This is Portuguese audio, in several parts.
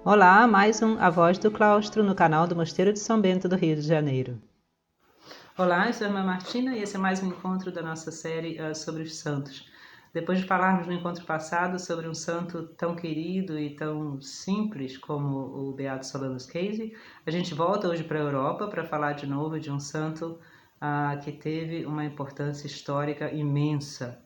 Olá, mais um A Voz do Claustro no canal do Mosteiro de São Bento do Rio de Janeiro. Olá, eu sou a irmã Martina e esse é mais um encontro da nossa série sobre os santos. Depois de falarmos no encontro passado sobre um santo tão querido e tão simples como o Beato Solanus Casey, a gente volta hoje para a Europa para falar de novo de um santo que teve uma importância histórica imensa.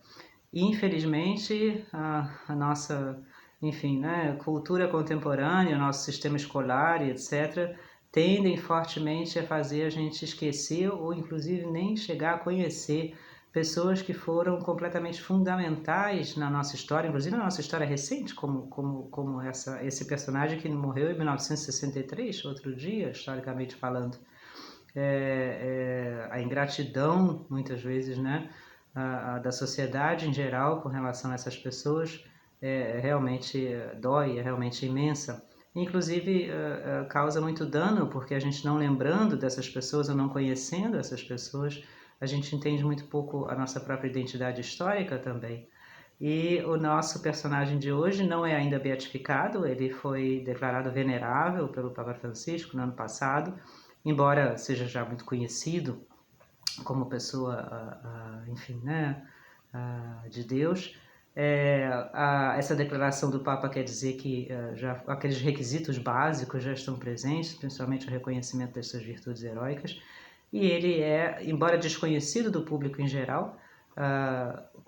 Infelizmente, a nossa, enfim, né, cultura contemporânea, o nosso sistema escolar e etc., tendem fortemente a fazer a gente esquecer ou inclusive nem chegar a conhecer pessoas que foram completamente fundamentais na nossa história, inclusive na nossa história recente, como esse personagem que morreu em 1963, outro dia, historicamente falando. A ingratidão, muitas vezes, né, da sociedade em geral com relação a essas pessoas realmente dói, é realmente imensa. Inclusive causa muito dano, porque a gente não lembrando dessas pessoas ou não conhecendo essas pessoas, a gente entende muito pouco a nossa própria identidade histórica também. E o nosso personagem de hoje não é ainda beatificado, ele foi declarado venerável pelo Papa Francisco no ano passado, embora seja já muito conhecido como pessoa, enfim, né, de Deus. Essa declaração do Papa quer dizer que já aqueles requisitos básicos já estão presentes, principalmente o reconhecimento das suas virtudes heróicas, e ele é, embora desconhecido do público em geral,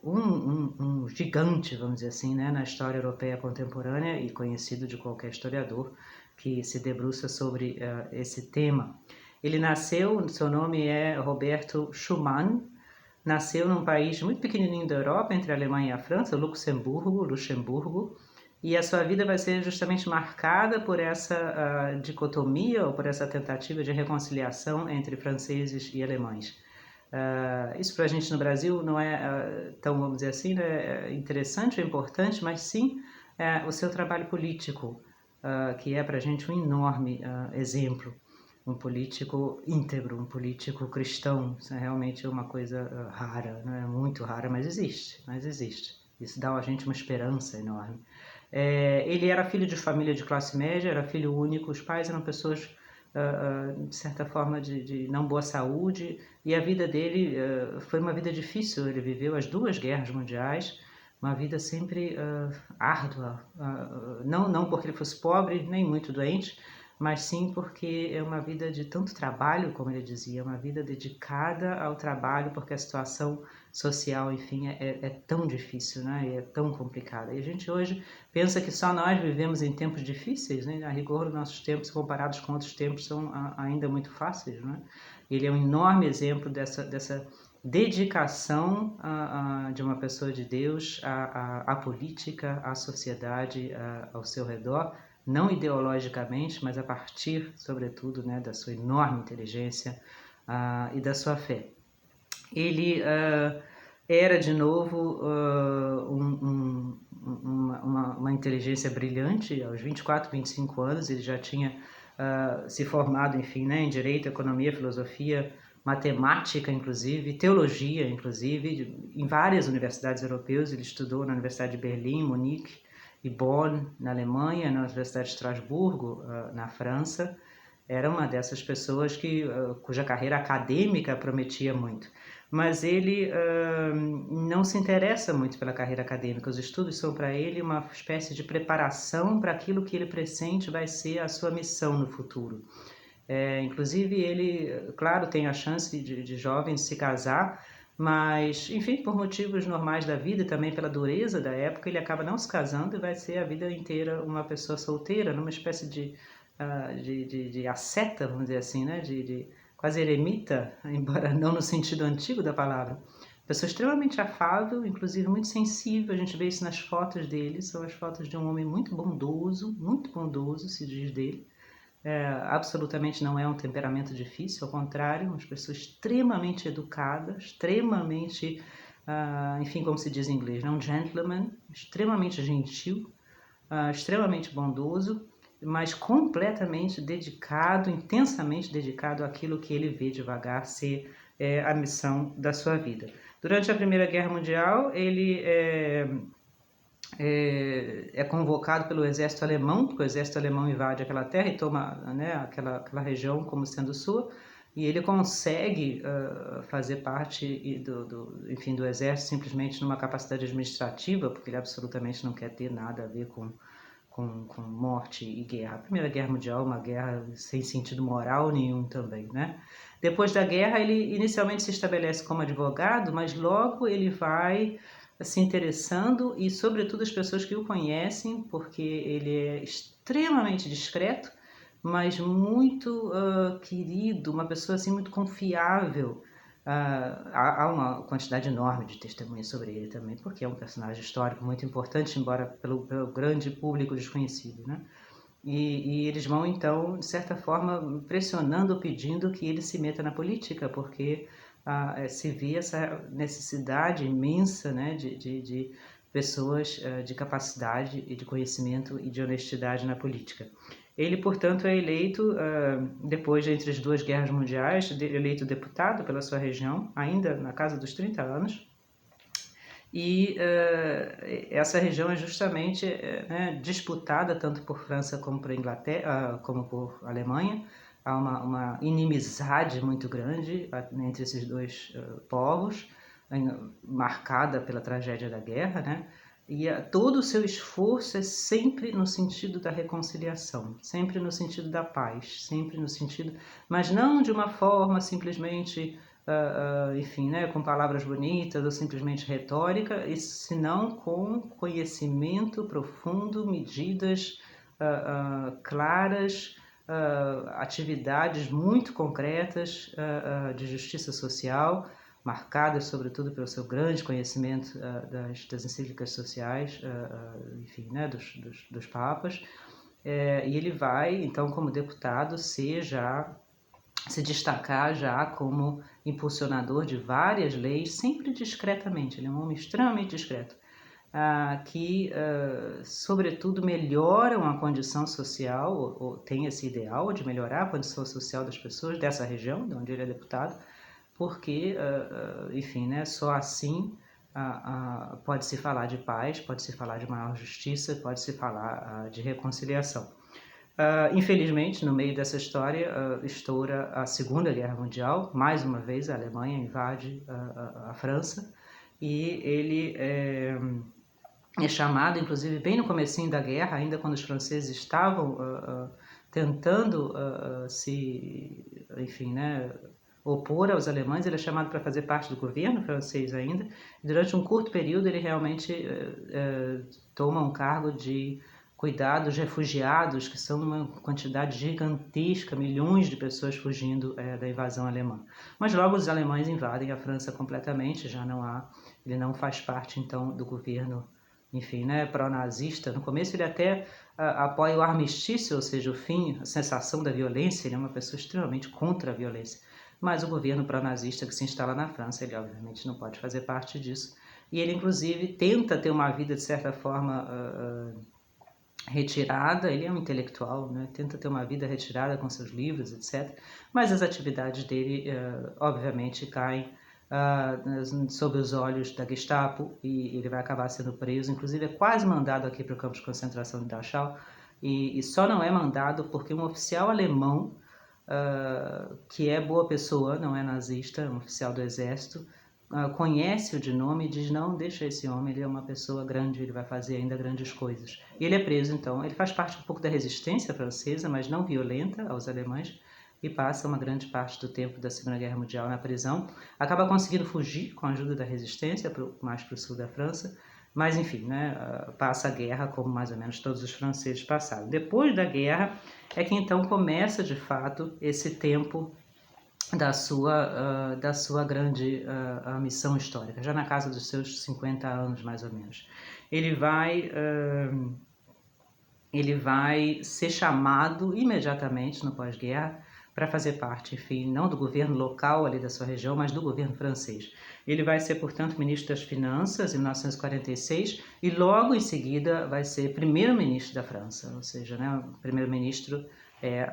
um gigante, vamos dizer assim, né, na história europeia contemporânea e conhecido de qualquer historiador que se debruça sobre esse tema. Ele nasceu, seu nome é Roberto Schumann, nasceu num país muito pequenininho da Europa, entre a Alemanha e a França, Luxemburgo, e a sua vida vai ser justamente marcada por essa dicotomia ou por essa tentativa de reconciliação entre franceses e alemães. Isso para a gente no Brasil não é tão, vamos dizer assim, né, interessante ou importante, mas sim o seu trabalho político, que é para a gente um enorme exemplo. Um político íntegro, um político cristão. Isso é realmente uma coisa rara, não é muito rara, mas existe. Isso dá a gente uma esperança enorme. Ele era filho de família de classe média, era filho único, os pais eram pessoas de certa forma de não boa saúde, e a vida dele foi uma vida difícil. Ele viveu as 2 guerras mundiais, uma vida sempre árdua, não porque ele fosse pobre nem muito doente, mas sim porque é uma vida de tanto trabalho, como ele dizia, uma vida dedicada ao trabalho, porque a situação social, enfim, é tão difícil, né? E é tão complicada. E a gente hoje pensa que só nós vivemos em tempos difíceis, né? A rigor, nossos tempos comparados com outros tempos são ainda muito fáceis, né? Ele é um enorme exemplo dessa dedicação de uma pessoa de Deus à política, à sociedade ao seu redor, não ideologicamente, mas a partir, sobretudo, né, da sua enorme inteligência e da sua fé. Ele era, de novo, uma inteligência brilhante. Aos 24, 25 anos, ele já tinha se formado, enfim, né, em Direito, Economia, Filosofia, Matemática, inclusive, Teologia, inclusive, em várias universidades europeias. Ele estudou na Universidade de Berlim, Munique e Bonn, na Alemanha, na Universidade de Estrasburgo, na França. Era uma dessas pessoas cuja carreira acadêmica prometia muito. Mas ele não se interessa muito pela carreira acadêmica. Os estudos são para ele uma espécie de preparação para aquilo que ele pressente vai ser a sua missão no futuro. Inclusive ele, claro, tem a chance de jovem se casar, mas, enfim, por motivos normais da vida e também pela dureza da época, ele acaba não se casando e vai ser a vida inteira uma pessoa solteira, numa espécie de asceta, vamos dizer assim, né? de quase eremita, embora não no sentido antigo da palavra. Pessoa extremamente afável, inclusive muito sensível. A gente vê isso nas fotos dele. São as fotos de um homem muito bondoso, se diz dele. Absolutamente não é um temperamento difícil, ao contrário, uma pessoa extremamente educada, extremamente, enfim, como se diz em inglês, um gentleman, extremamente gentil, extremamente bondoso, mas completamente dedicado, intensamente dedicado àquilo que ele vê devagar ser a missão da sua vida. Durante a Primeira Guerra Mundial, ele é convocado pelo exército alemão, porque o exército alemão invade aquela terra e toma, né, aquela região como sendo sua, e ele consegue fazer parte enfim, do exército simplesmente numa capacidade administrativa, porque ele absolutamente não quer ter nada a ver com morte e guerra. A Primeira Guerra Mundial é uma guerra sem sentido moral nenhum também, né? Depois da guerra, ele inicialmente se estabelece como advogado, mas logo ele vai se interessando, e sobretudo as pessoas que o conhecem, porque ele é extremamente discreto, mas muito querido, uma pessoa assim muito confiável. Há uma quantidade enorme de testemunhas sobre ele também, porque é um personagem histórico muito importante, embora pelo grande público desconhecido, né? E eles vão, então, de certa forma, pressionando, pedindo que ele se meta na política, porque se vê essa necessidade imensa, né, de pessoas de capacidade e de conhecimento e de honestidade na política. Ele, portanto, é eleito, depois entre as duas guerras mundiais, eleito deputado pela sua região, ainda na casa dos 30 anos, e essa região é justamente né, disputada tanto por França como por Inglaterra, como por Alemanha. Há uma inimizade muito grande entre esses dois povos, marcada pela tragédia da guerra, né? E todo o seu esforço é sempre no sentido da reconciliação, sempre no sentido da paz, sempre no sentido, mas não de uma forma simplesmente enfim, né, com palavras bonitas ou simplesmente retórica, senão com conhecimento profundo, medidas claras, atividades muito concretas de justiça social, marcadas sobretudo pelo seu grande conhecimento das encíclicas sociais, enfim, né, dos papas, e ele vai, então, como deputado, se destacar já como impulsionador de várias leis, sempre discretamente. Ele é um homem extremamente discreto, que, sobretudo, melhoram a condição social, ou tem esse ideal de melhorar a condição social das pessoas dessa região, de onde ele é deputado, porque, enfim, né, só assim pode-se falar de paz, pode-se falar de maior justiça, pode-se falar de reconciliação. Infelizmente, no meio dessa história, estoura a Segunda Guerra Mundial. Mais uma vez, a Alemanha invade a França, e ele é chamado, inclusive, bem no comecinho da guerra, ainda quando os franceses estavam tentando enfim, né, opor aos alemães. Ele é chamado para fazer parte do governo francês ainda. Durante um curto período, ele realmente toma um cargo de cuidar dos refugiados, que são uma quantidade gigantesca, milhões de pessoas fugindo da invasão alemã. Mas logo os alemães invadem a França completamente, ele não faz parte então do governo, enfim, né, pró-nazista. No começo ele até apoia o armistício, ou seja, o fim, a cessação da violência. Ele é uma pessoa extremamente contra a violência. Mas o governo pró-nazista que se instala na França, ele obviamente não pode fazer parte disso. E ele, inclusive, tenta ter uma vida, de certa forma, retirada. Ele é um intelectual, né? Tenta ter uma vida retirada com seus livros, etc. Mas as achatividades dele, obviamente, caem sob os olhos da Gestapo, e ele vai acabar sendo preso. Inclusive, é quase mandado aqui para o campo de concentração de Dachau, e só não é mandado porque um oficial alemão, que é boa pessoa, não é nazista, um oficial do exército, conhece-o de nome e diz: não, deixa esse homem, ele é uma pessoa grande, ele vai fazer ainda grandes coisas. E ele é preso, então. Ele faz parte um pouco da resistência francesa, mas não violenta aos alemães, e passa uma grande parte do tempo da Segunda Guerra Mundial na prisão. Acaba conseguindo fugir com a ajuda da resistência, mais para o sul da França, mas enfim, né, passa a guerra como mais ou menos todos os franceses passaram. Depois da guerra é que então começa de fato esse tempo da sua grande missão histórica, já na casa dos seus 50 anos, mais ou menos. Ele vai ser chamado imediatamente no pós-guerra para fazer parte, enfim, não do governo local ali da sua região, mas do governo francês. Ele vai ser, portanto, ministro das Finanças em 1946, e logo em seguida vai ser primeiro-ministro da França, ou seja, né, o primeiro-ministro é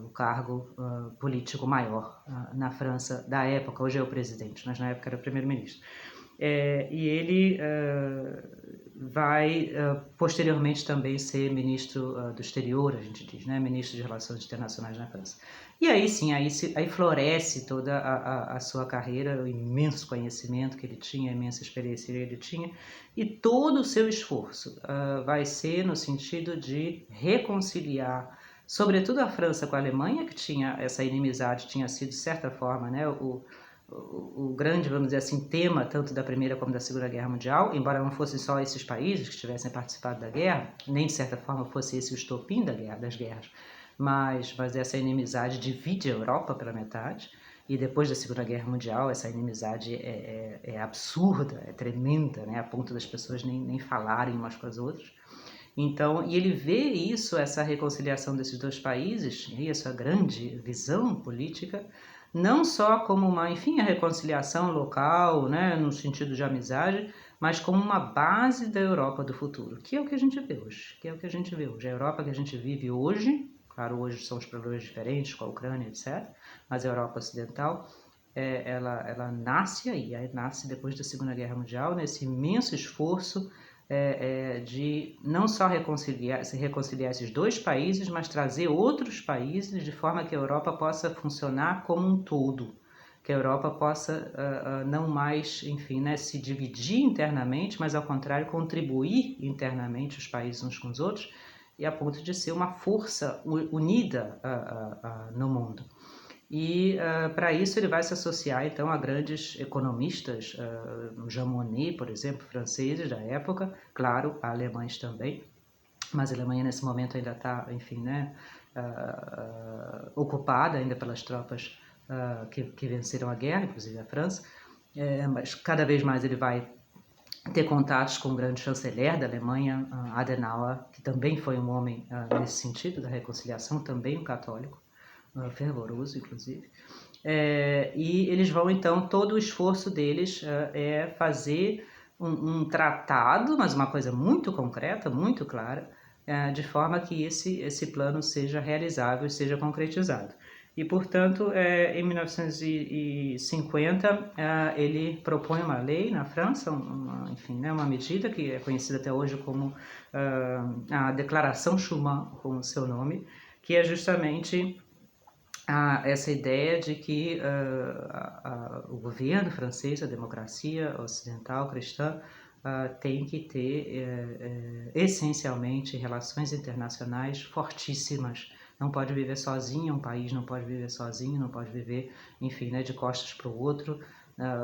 o cargo político maior na França da época. Hoje é o presidente, mas na época era o primeiro-ministro. E ele vai posteriormente também ser ministro do exterior, a gente diz, né? Ministro de Relações Internacionais na França. E aí sim, aí floresce toda a sua carreira, o imenso conhecimento que ele tinha, a imensa experiência que ele tinha, e todo o seu esforço vai ser no sentido de reconciliar, sobretudo a França com a Alemanha, que tinha essa inimizade, tinha sido de certa forma, né, o grande, vamos dizer assim, tema tanto da Primeira como da Segunda Guerra Mundial, embora não fossem só esses países que tivessem participado da guerra, nem de certa forma fosse esse o estopim das guerras, mas essa inimizade divide a Europa pela metade, e depois da Segunda Guerra Mundial essa inimizade é absurda, é tremenda, né, a ponto das pessoas nem falarem umas com as outras. Então, e ele vê isso, essa reconciliação desses dois países, e essa grande visão política, não só como uma, enfim, a reconciliação local, né, no sentido de amizade, mas como uma base da Europa do futuro, que é o que a gente vê hoje, A Europa que a gente vive hoje, claro, hoje são os problemas diferentes com a Ucrânia, etc., mas a Europa Ocidental, ela nasce aí nasce depois da Segunda Guerra Mundial, nesse imenso esforço de não só se reconciliar esses dois países, mas trazer outros países de forma que a Europa possa funcionar como um todo, que a Europa possa não mais, enfim, né, se dividir internamente, mas ao contrário contribuir internamente os países uns com os outros, e a ponto de ser uma força unida no mundo. E para isso ele vai se associar então a grandes economistas, Jean Monnet, por exemplo, franceses da época, claro, alemães também, mas a Alemanha nesse momento ainda está, enfim, né, ocupada ainda pelas tropas que venceram a guerra, inclusive a França, mas cada vez mais ele vai ter contatos com o grande chanceler da Alemanha, Adenauer, que também foi um homem nesse sentido da reconciliação, também um católico, fervoroso, inclusive. E eles vão, então, todo o esforço deles é fazer um tratado, mas uma coisa muito concreta, muito clara, de forma que esse plano seja realizável, seja concretizado. E, portanto, em 1950, ele propõe uma lei na França, enfim, né, uma medida que é conhecida até hoje como a Declaração Schuman, com o seu nome, que é justamente essa ideia de que o governo francês, a democracia ocidental cristã, tem que ter essencialmente relações internacionais fortíssimas. Não pode viver sozinho, um país não pode viver sozinho, não pode viver, enfim, né, de costas para o outro,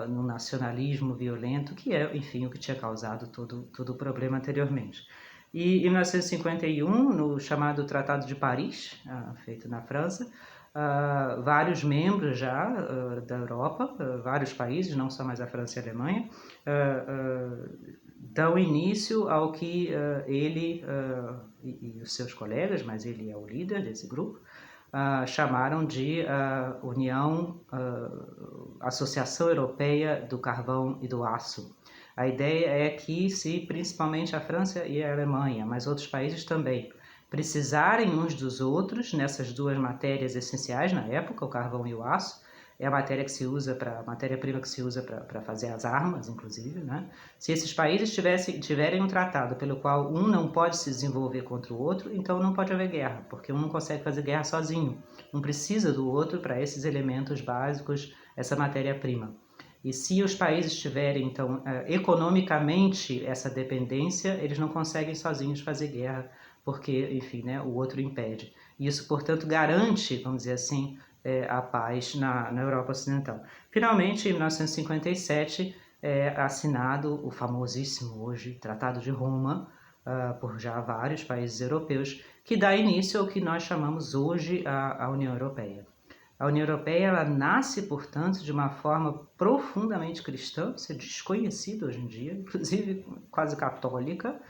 no nacionalismo violento, que é, enfim, o que tinha causado todo o problema anteriormente. E em 1951, no chamado Tratado de Paris, feito na França, vários membros já da Europa, vários países, não só mais a França e a Alemanha, dão início ao que ele e os seus colegas, mas ele é o líder desse grupo, chamaram de Associação Europeia do Carvão e do Aço. A ideia é que se principalmente a França e a Alemanha, mas outros países também, precisarem uns dos outros nessas duas matérias essenciais na época, o carvão e o aço, é a matéria que se usa para matéria-prima que se usa para fazer as armas, inclusive, né? Se esses países tiverem um tratado pelo qual um não pode se desenvolver contra o outro, então não pode haver guerra, porque um não consegue fazer guerra sozinho, um precisa do outro para esses elementos básicos, essa matéria-prima. E se os países tiverem, então, economicamente essa dependência, eles não conseguem sozinhos fazer guerra, porque, enfim, né, o outro impede. Isso, portanto, garante, vamos dizer assim, a paz na Europa Ocidental. Finalmente, em 1957, é assinado o famosíssimo hoje Tratado de Roma, por já vários países europeus, que dá início ao que nós chamamos hoje a União Europeia. A União Europeia ela nasce, portanto, de uma forma profundamente cristã, isso é desconhecido hoje em dia, inclusive quase católica.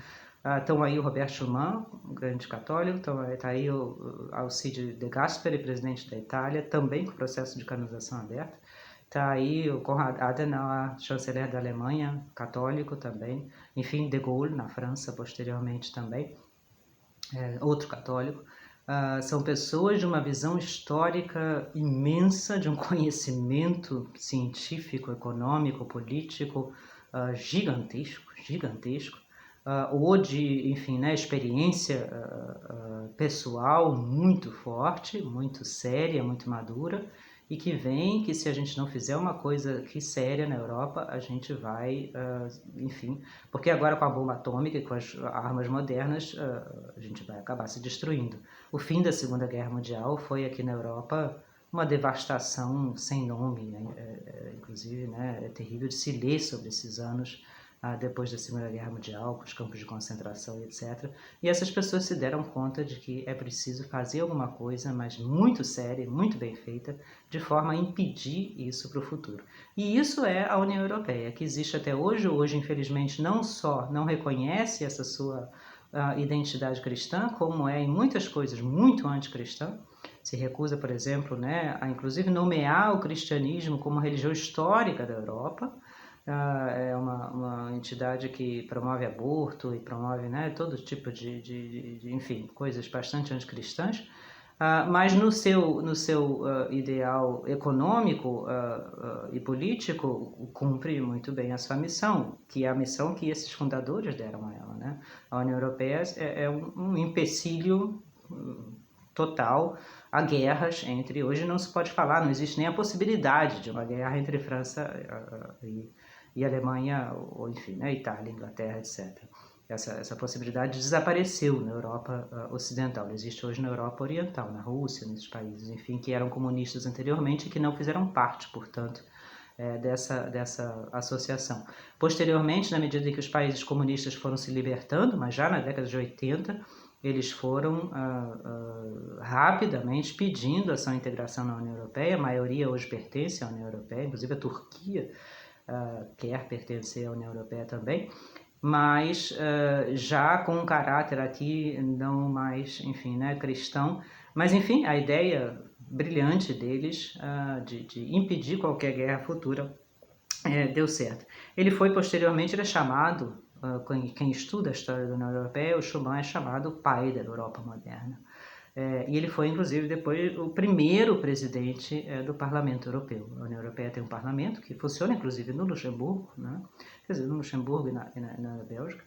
Estão aí o Roberto Schuman, um grande católico, está aí o Alcide De Gasperi, presidente da Itália, também com o processo de canonização aberta. Está aí o Konrad Adenauer, chanceler da Alemanha, católico também. Enfim, De Gaulle, na França, posteriormente também, outro católico. São pessoas de uma visão histórica imensa, de um conhecimento científico, econômico, político, gigantesco, gigantesco, ou de, enfim, né, experiência pessoal muito forte, muito séria, muito madura, e que vem que se a gente não fizer uma coisa que séria na Europa, a gente vai, enfim, porque agora com a bomba atômica e com as armas modernas, a gente vai acabar se destruindo. O fim da Segunda Guerra Mundial foi aqui na Europa uma devastação sem nome, né? Inclusive, né, é terrível de se ler sobre esses anos depois da Segunda Guerra Mundial, com os campos de concentração e etc. E essas pessoas se deram conta de que é preciso fazer alguma coisa, mas muito séria, muito bem feita, de forma a impedir isso para o futuro. E isso é a União Europeia, que existe até hoje. Hoje, infelizmente, não só não reconhece essa sua identidade cristã, como é em muitas coisas muito anticristã. Se recusa, por exemplo, né, a inclusive nomear o cristianismo como religião histórica da Europa. É uma entidade que promove aborto e promove, né, todo tipo de enfim, coisas bastante anticristãs, mas no seu ideal econômico e político cumpre muito bem a sua missão, que é a missão que esses fundadores deram a ela, né? A União Europeia é um empecilho total a guerras entre... Hoje não se pode falar, não existe nem a possibilidade de uma guerra entre França e Alemanha, ou enfim, né, Itália, Inglaterra, etc. Essa possibilidade desapareceu na Europa ocidental. Ela existe hoje na Europa oriental, na Rússia, nesses países, enfim, que eram comunistas anteriormente e que não fizeram parte, portanto, dessa associação. Posteriormente, na medida em que os países comunistas foram se libertando, mas já na década de 80, eles foram rapidamente pedindo a sua integração na União Europeia. A maioria hoje pertence à União Europeia, inclusive a Turquia quer pertencer à União Europeia também, mas já com um caráter aqui não mais, enfim, né, cristão. Mas, enfim, a ideia brilhante deles de impedir qualquer guerra futura deu certo. Ele foi posteriormente, ele é chamado, quem estuda a história da União Europeia, o Schuman é chamado o pai da Europa moderna. E ele foi, inclusive, depois o primeiro presidente do Parlamento Europeu. A União Europeia tem um parlamento que funciona, inclusive, no Luxemburgo, né? Quer dizer, no Luxemburgo e na Bélgica.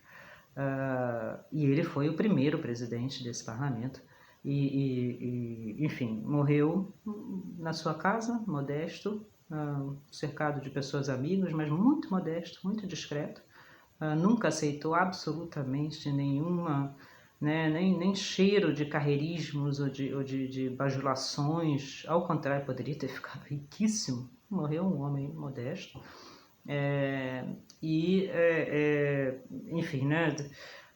E ele foi o primeiro presidente desse parlamento. Enfim, morreu na sua casa, modesto, cercado de pessoas amigas, mas muito modesto, muito discreto. Nunca aceitou absolutamente nenhuma... Né, nem cheiro de carreirismos ou de bajulações. Ao contrário, poderia ter ficado riquíssimo. Morreu um homem modesto. Enfim, né,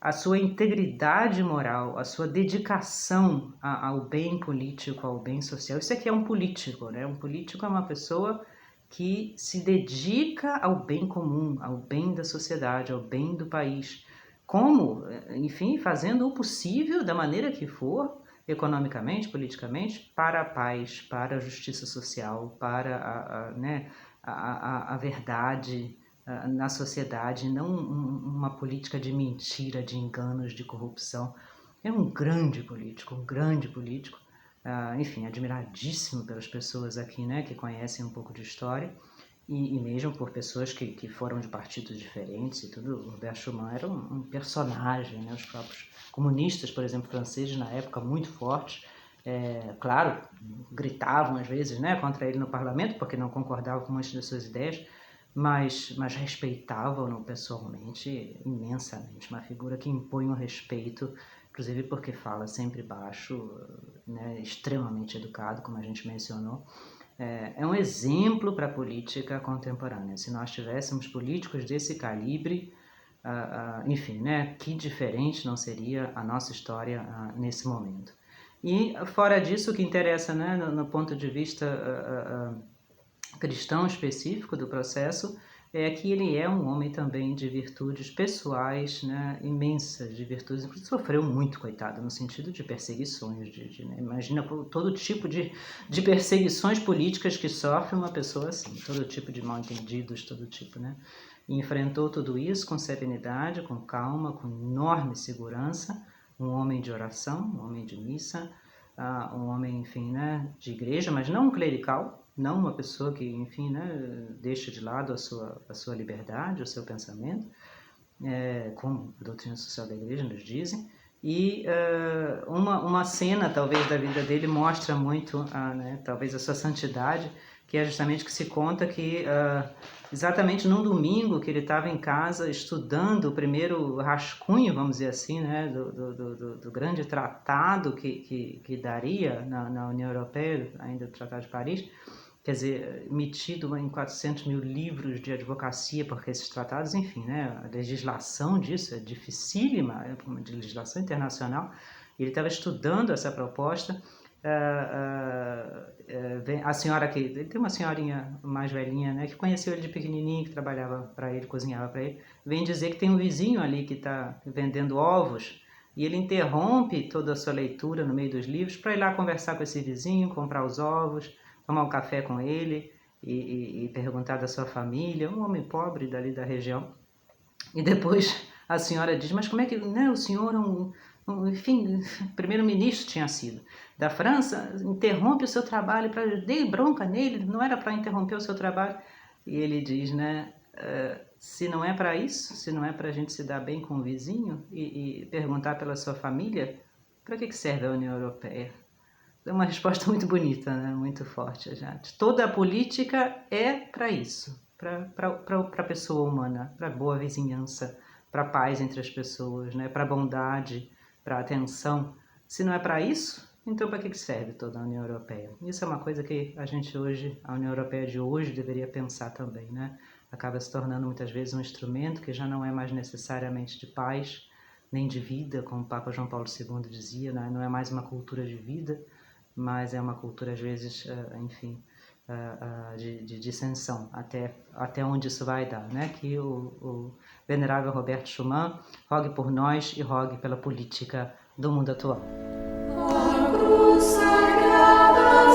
a sua integridade moral, a sua dedicação ao bem político, ao bem social. Isso aqui é um político, né? Um político é uma pessoa que se dedica ao bem comum, ao bem da sociedade, ao bem do país. Como? Enfim, fazendo o possível, da maneira que for, economicamente, politicamente, para a paz, para a justiça social, para a verdade na sociedade, não uma política de mentira, de enganos, de corrupção. É um grande político, enfim, admiradíssimo pelas pessoas aqui, né, que conhecem um pouco de história. E mesmo por pessoas que foram de partidos diferentes e tudo. O Robert Schuman era um personagem, né? Os próprios comunistas, por exemplo, franceses, na época, muito fortes, claro, gritavam às vezes, né, contra ele no parlamento, porque não concordavam com muitas das suas ideias, mas respeitavam-no pessoalmente, imensamente. Uma figura que impõe um respeito, inclusive porque fala sempre baixo, né, extremamente educado, como a gente mencionou. É um exemplo para a política contemporânea. Se nós tivéssemos políticos desse calibre, enfim, né, que diferente não seria a nossa história nesse momento. E, fora disso, o que interessa, né, no ponto de vista cristão específico do processo, é que ele é um homem também de virtudes pessoais, né, imensas, de virtudes, inclusive sofreu muito, coitado, no sentido de perseguições, né, imagina todo tipo de perseguições políticas que sofre uma pessoa assim, todo tipo de mal-entendidos, todo tipo, né, e enfrentou tudo isso com serenidade, com calma, com enorme segurança, um homem de oração, um homem de missa, um homem, enfim, né, de igreja, mas não um clerical, não uma pessoa que, enfim, né, deixa de lado a sua liberdade, o seu pensamento, como a doutrina social da igreja nos dizem, e uma cena, talvez, da vida dele mostra muito, né, talvez, a sua santidade, que é justamente que se conta que, exatamente num domingo que ele estava em casa estudando o primeiro rascunho, vamos dizer assim, né, do grande tratado que daria na União Europeia, ainda o Tratado de Paris, quer dizer, emitido em 400 mil livros de advocacia, porque esses tratados, enfim, né, a legislação disso é dificílima, é uma legislação internacional. Ele estava estudando essa proposta. A senhora que ele tem uma senhorinha mais velhinha, né, que conheceu ele de pequenininho, que trabalhava para ele, cozinhava para ele, vem dizer que tem um vizinho ali que está vendendo ovos, e ele interrompe toda a sua leitura no meio dos livros para ir lá conversar com esse vizinho, comprar os ovos, tomar um café com ele e perguntar da sua família, um homem pobre dali da região. E depois a senhora diz, mas como é que, né, o senhor enfim, primeiro-ministro tinha sido da França, interrompe o seu trabalho, dei bronca nele, não era para interromper o seu trabalho. E ele diz, né, se não é para isso, se não é para a gente se dar bem com o vizinho e perguntar pela sua família, para que serve a União Europeia? É uma resposta muito bonita, né? Muito forte, gente. Toda a política é para isso, para a pessoa humana, para a boa vizinhança, para a paz entre as pessoas, né? Para a bondade, para a atenção. Se não é para isso, então para que serve toda a União Europeia? Isso é uma coisa que a gente hoje, a União Europeia de hoje, deveria pensar também, né? Acaba se tornando muitas vezes um instrumento que já não é mais necessariamente de paz, nem de vida, como o Papa João Paulo II dizia, né? Não é mais uma cultura de vida, mas é uma cultura, às vezes, enfim, de dissensão, até onde isso vai dar, né? Que o venerável Roberto Schuman rogue por nós e rogue pela política do mundo atual. A cruz sagrada